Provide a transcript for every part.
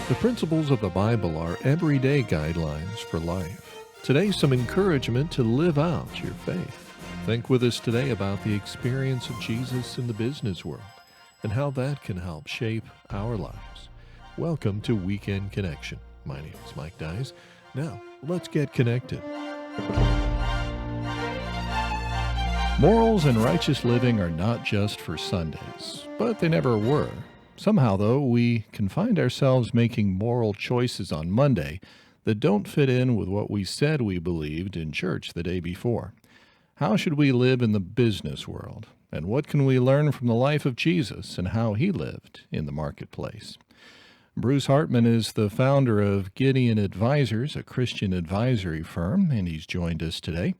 The principles of the Bible are everyday guidelines for life. Today, some encouragement to live out your faith. Think with us today about the experience of Jesus in the business world and how that can help shape our lives. Welcome to Weekend Connection. My name is Mike Dyes. Now, let's get connected. Morals and righteous living are not just for Sundays, but they never were. Somehow, though, we can find ourselves making moral choices on Monday that don't fit in with what we said we believed in church the day before. How should we live in the business world? And what can we learn from the life of Jesus and how he lived in the marketplace? Bruce Hartman is the founder of Gideon Advisors, a Christian advisory firm, and he's joined us today.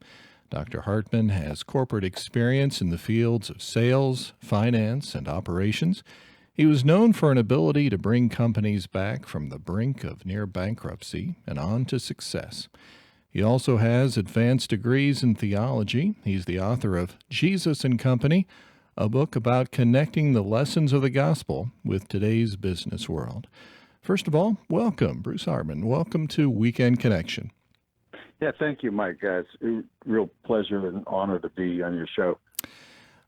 Dr. Hartman has corporate experience in the fields of sales, finance, and operations. He was known for an ability to bring companies back from the brink of near bankruptcy and on to success. He also has advanced degrees in theology. He's the author of Jesus and Company, a book about connecting the lessons of the gospel with today's business world. First of all, welcome, Bruce Hartman. Welcome to Weekend Connection. Yeah, thank you, Mike. It's a real pleasure and honor to be on your show.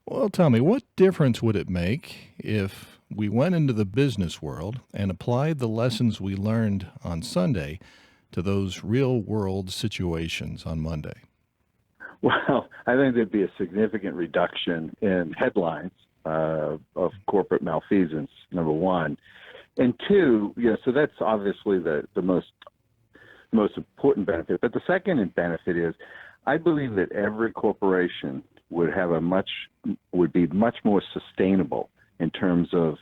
Well, tell me, what difference would it make if we went into the business world and applied the lessons we learned on Sunday to those real-world situations on Monday? Well, I think there'd be a significant reduction in headlines of corporate malfeasance, number one. And two, so that's obviously the most important benefit. But the second benefit is I believe that every corporation would be much more sustainable in terms of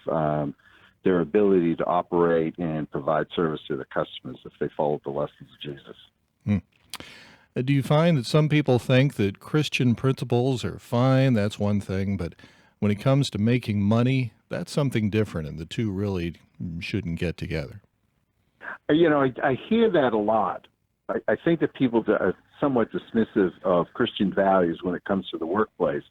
their ability to operate and provide service to their customers if they followed the lessons of Jesus. Do you find that some people think that Christian principles are fine, that's one thing, but when it comes to making money, that's something different, and the two really shouldn't get together? I hear that a lot. I think that people are somewhat dismissive of Christian values when it comes to the workplace,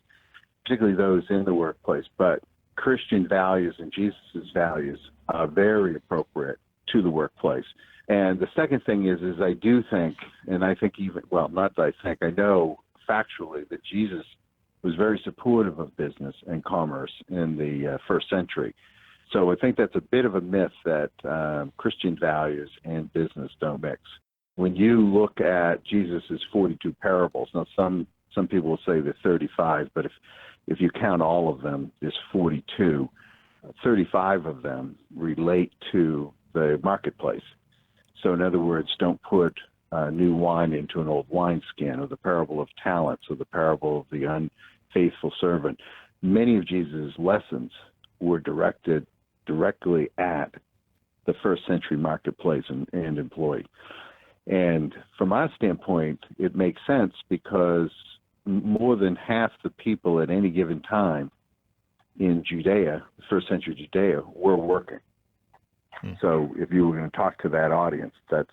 particularly those in the workplace. But Christian values and Jesus' values are very appropriate to the workplace. And the second thing is I do think, and I think I know factually that Jesus was very supportive of business and commerce in the first century. So I think that's a bit of a myth that Christian values and business don't mix. When you look at Jesus' 42 parables, now some people will say there's 35, but if you count all of them, there's 42. 35 of them relate to the marketplace. So in other words, don't put new wine into an old wineskin, or the parable of talents, or the parable of the unfaithful servant. Many of Jesus' lessons were directed directly at the first century marketplace and employee. And from our standpoint, it makes sense because more than half the people at any given time in Judea, the first century Judea, were working. So if you were going to talk to that audience, that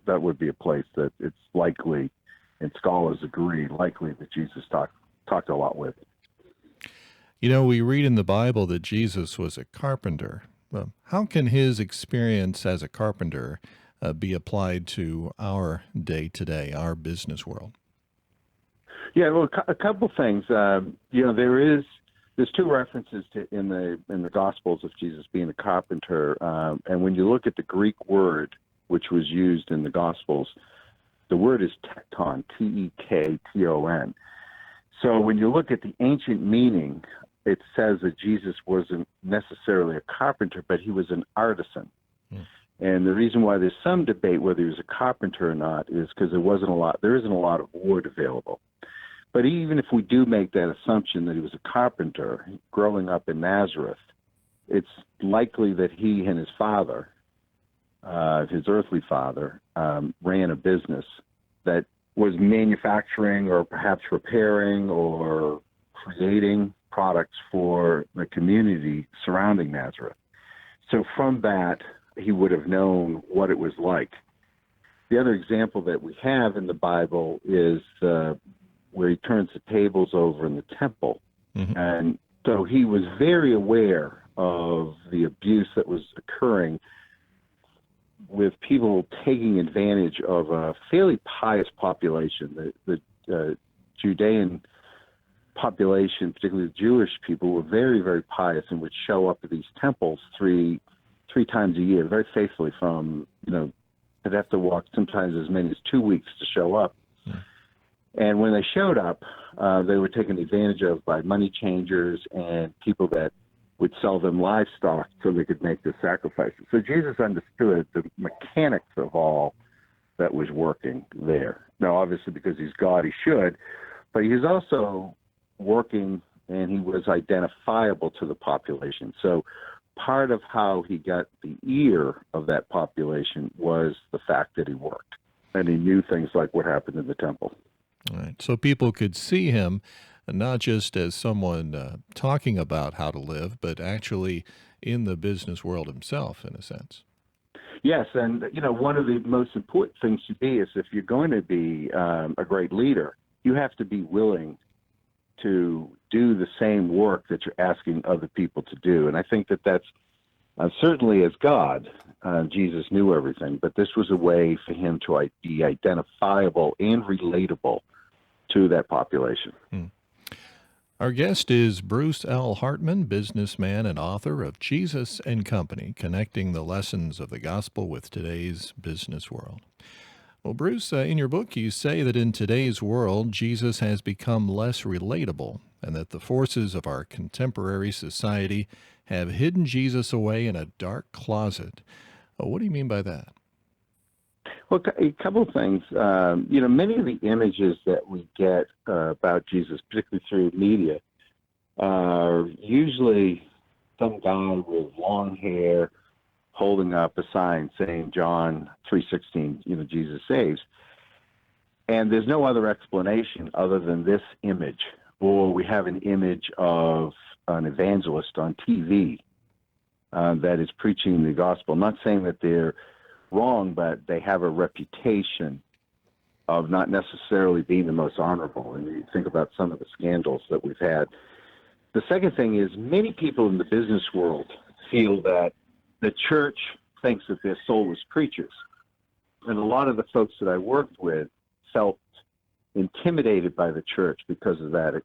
would be a place that it's likely, and scholars agree, likely that Jesus talked a lot with. We read in the Bible that Jesus was a carpenter. Well, how can his experience as a carpenter be applied to our day-to-day, our business world? Yeah, well, a couple things. There's two references in the Gospels of Jesus being a carpenter, and when you look at the Greek word which was used in the Gospels, the word is tekton, Tekton. So when you look at the ancient meaning, it says that Jesus wasn't necessarily a carpenter, but he was an artisan. And the reason why there's some debate whether he was a carpenter or not is because there isn't a lot of wood available. But even if we do make that assumption that he was a carpenter growing up in Nazareth, it's likely that he and his father, his earthly father, ran a business that was manufacturing or perhaps repairing or creating products for the community surrounding Nazareth. So from that, he would have known what it was like. The other example that we have in the Bible is where he turns the tables over in the temple. Mm-hmm. And so he was very aware of the abuse that was occurring with people taking advantage of a fairly pious population. The Judean population, particularly the Jewish people, were very, very pious and would show up at these temples three times a year, very faithfully. They'd have to walk sometimes as many as 2 weeks to show up. And when they showed up, they were taken advantage of by money changers and people that would sell them livestock so they could make the sacrifices. So Jesus understood the mechanics of all that was working there. Now, obviously, because he's God, he should, but he's also working, and he was identifiable to the population. So part of how he got the ear of that population was the fact that he worked, and he knew things like what happened in the temple. All right. So people could see him not just as someone talking about how to live, but actually in the business world himself, in a sense. Yes, and one of the most important things to be is if you're going to be a great leader, you have to be willing to do the same work that you're asking other people to do. And I think that that's certainly as God, Jesus knew everything, but this was a way for him to be identifiable and relatable to that population. Our guest is Bruce L. Hartman, businessman and author of Jesus and Company, connecting the lessons of the gospel with today's business world. Well, Bruce, in your book, you say that in today's world, Jesus has become less relatable and that the forces of our contemporary society have hidden Jesus away in a dark closet. What do you mean by that? Well, a couple of things. Many of the images that we get about Jesus, particularly through media, are usually some guy with long hair holding up a sign saying John 3:16, Jesus saves. And there's no other explanation other than this image. Or we have an image of an evangelist on TV that is preaching the gospel. I'm not saying that they're wrong, but they have a reputation of not necessarily being the most honorable. And you think about some of the scandals that we've had. The second thing is many people in the business world feel that the church thinks that they're soulless creatures. And a lot of the folks that I worked with felt intimidated by the church because of that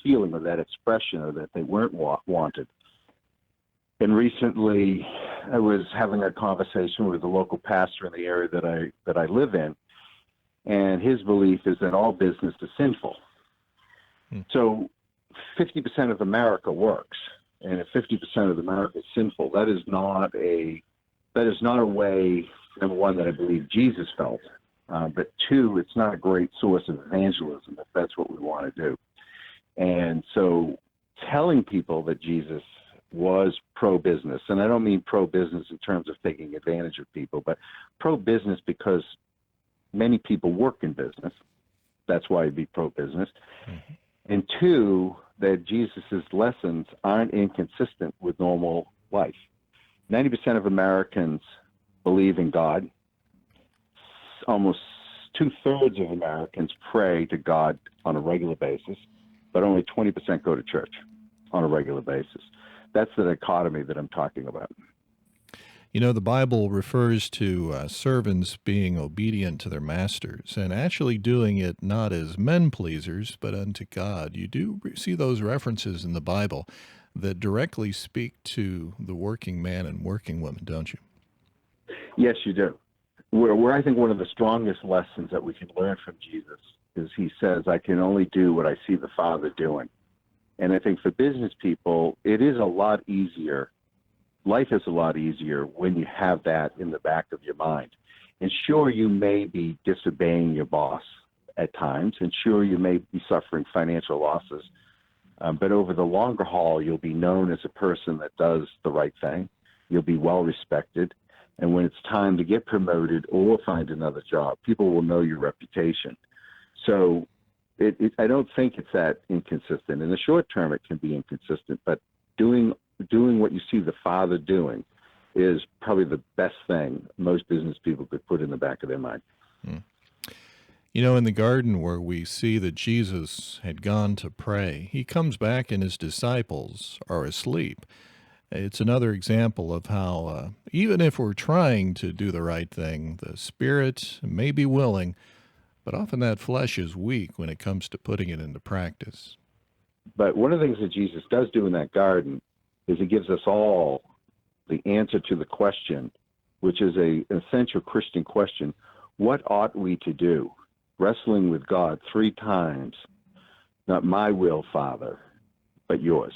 feeling or that expression or that they weren't wanted. And recently, I was having a conversation with a local pastor in the area that I live in, and his belief is that all business is sinful. So 50% of America works, and if 50% of America is sinful, that is not a way, number one, that I believe Jesus felt, but two, it's not a great source of evangelism if that's what we want to do. And so telling people that Jesus was pro-business, and I don't mean pro-business in terms of taking advantage of people, but pro-business because many people work in business. That's why he'd be pro-business. Mm-hmm. And two, that Jesus's lessons aren't inconsistent with normal life. 90% of Americans believe in God. Almost 2/3 of Americans pray to God on a regular basis, but only 20% go to church on a regular basis. That's the dichotomy that I'm talking about. The Bible refers to servants being obedient to their masters and actually doing it not as men pleasers, but unto God. You do see those references in the Bible that directly speak to the working man and working woman, don't you? Yes, you do. Where I think one of the strongest lessons that we can learn from Jesus is he says, I can only do what I see the Father doing. And I think for business people, it is a lot easier. Life is a lot easier when you have that in the back of your mind. And sure, you may be disobeying your boss at times, and sure, you may be suffering financial losses. But over the longer haul, you'll be known as a person that does the right thing. You'll be well respected. And when it's time to get promoted or find another job, people will know your reputation. So I don't think it's that inconsistent. In the short term, it can be inconsistent, but doing what you see the Father doing is probably the best thing most business people could put in the back of their mind. In the garden where we see that Jesus had gone to pray, he comes back and his disciples are asleep. It's another example of how, even if we're trying to do the right thing, the spirit may be willing, but often that flesh is weak when it comes to putting it into practice. But one of the things that Jesus does do in that garden is he gives us all the answer to the question, which is an essential Christian question: what ought we to do? Wrestling with God 3 times, not my will, Father, but yours.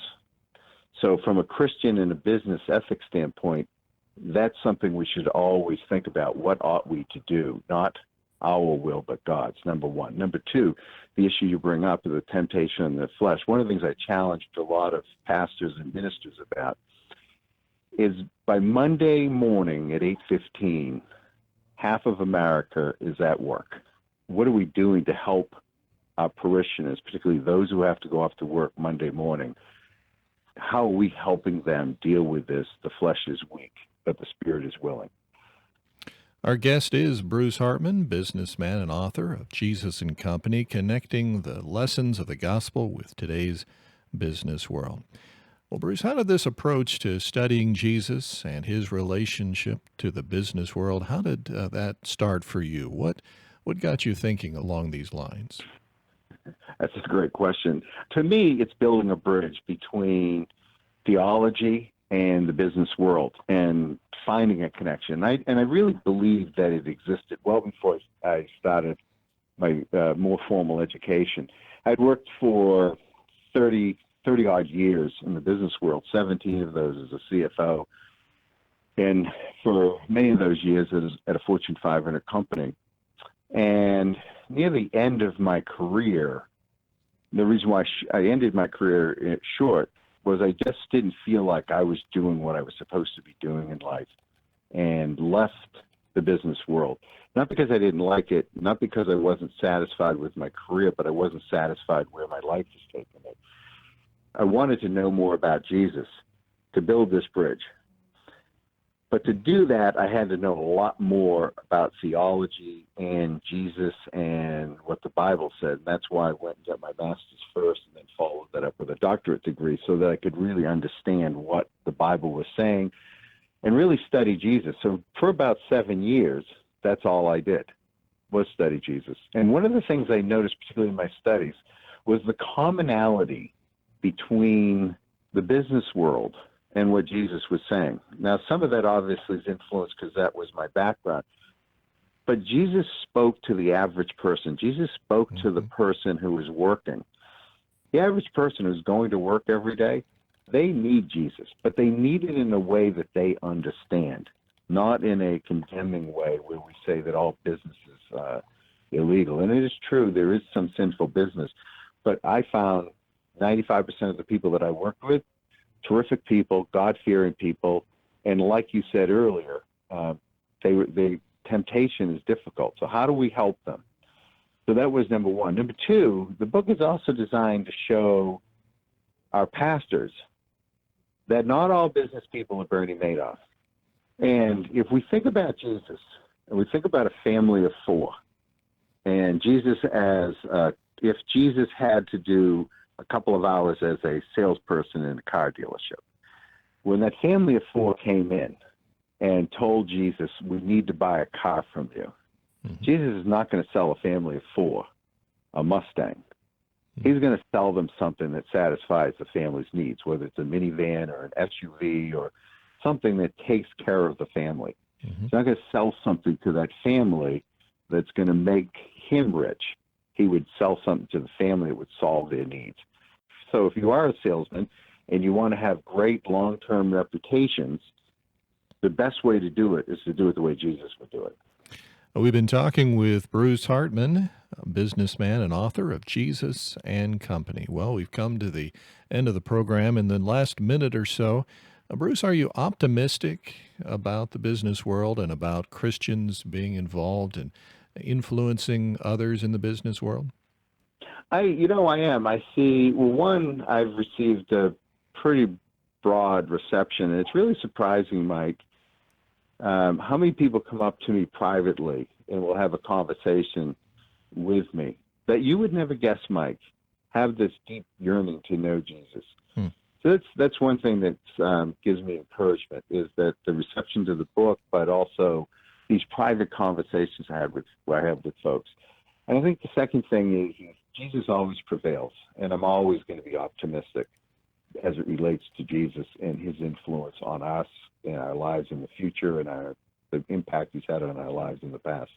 So from a Christian and a business ethics standpoint, that's something we should always think about. What ought we to do? Not our will, but God's, number one. Number two, the issue you bring up of the temptation in the flesh. One of the things I challenged a lot of pastors and ministers about is by Monday morning at 8:15, half of America is at work. What are we doing to help our parishioners, particularly those who have to go off to work Monday morning? How are we helping them deal with this? The flesh is weak, but the spirit is willing. Our guest is Bruce Hartman, businessman and author of Jesus and Company, connecting the lessons of the gospel with today's business world. Well, Bruce, how did this approach to studying Jesus and his relationship to the business world, how did that start for you? What got you thinking along these lines? That's a great question. To me, it's building a bridge between theology and the business world and finding a connection. I really believe that it existed well before I started my more formal education. I'd worked for 30-odd years in the business world, 17 of those as a CFO. And for many of those years, I was at a Fortune 500 company. And near the end of my career, the reason why I ended my career short was I just didn't feel like I was doing what I was supposed to be doing in life and left the business world. Not because I didn't like it, not because I wasn't satisfied with my career, but I wasn't satisfied where my life was taking me. I wanted to know more about Jesus, to build this bridge. But to do that, I had to know a lot more about theology and Jesus and what the Bible said. And that's why I went and got my master's first and then followed that up with a doctorate degree so that I could really understand what the Bible was saying and really study Jesus. So for about 7 years, that's all I did, was study Jesus. And one of the things I noticed, particularly in my studies, was the commonality between the business world and what Jesus was saying. Now, some of that obviously is influenced because that was my background. But Jesus spoke to the average person. Jesus spoke to the person who was working. The average person who's going to work every day, they need Jesus, but they need it in a way that they understand, not in a condemning way where we say that all business is illegal. And it is true, there is some sinful business. But I found 95% of the people that I worked with, terrific people, God-fearing people, and like you said earlier, temptation is difficult. So how do we help them? So that was number one. Number two, the book is also designed to show our pastors that not all business people are Bernie Madoff. And if we think about Jesus, and we think about a family of 4, and Jesus as, if Jesus had to do a couple of hours as a salesperson in a car dealership. When that family of 4 came in and told Jesus, we need to buy a car from you, Jesus is not going to sell a family of 4 a Mustang. He's going to sell them something that satisfies the family's needs, whether it's a minivan or an SUV or something that takes care of the family. He's not going to sell something to that family that's going to make him rich. He would sell something to the family that would solve their needs. So if you are a salesman and you want to have great long-term reputations, the best way to do it is to do it the way Jesus would do it. We've been talking with Bruce Hartman, a businessman and author of Jesus and Company. Well, we've come to the end of the program. In the last minute or so, Bruce, are you optimistic about the business world and about Christians being involved in influencing others in the business world? I am. I see, well, one, I've received a pretty broad reception, and it's really surprising, Mike, how many people come up to me privately and will have a conversation with me that you would never guess, Mike, have this deep yearning to know Jesus. So that's one thing that gives me encouragement, is that the reception to the book, but also these private conversations I have with folks. And I think the second thing is Jesus always prevails, and I'm always going to be optimistic as it relates to Jesus and his influence on us in our lives in the future, and the impact he's had on our lives in the past.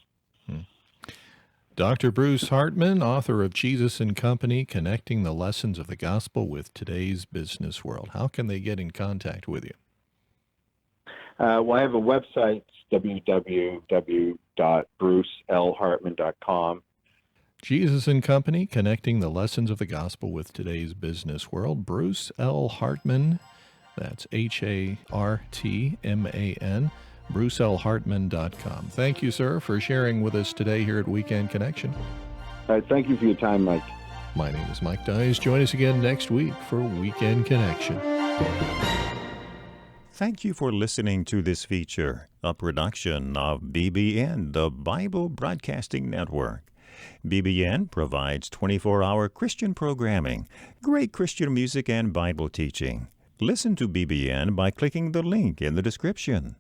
Dr. Bruce Hartman, author of Jesus and Company, Connecting the Lessons of the Gospel with Today's Business World. How can they get in contact with you? Well, I have a website, www.brucelhartman.com. Jesus and Company, Connecting the Lessons of the Gospel with Today's Business World. Bruce L. Hartman, that's Hartman, BruceLHartman.com. Thank you, sir, for sharing with us today here at Weekend Connection. All right, thank you for your time, Mike. My name is Mike Dyes. Join us again next week for Weekend Connection. Thank you for listening to this feature, a production of BBN, the Bible Broadcasting Network. BBN provides 24-hour Christian programming, great Christian music, and Bible teaching. Listen to BBN by clicking the link in the description.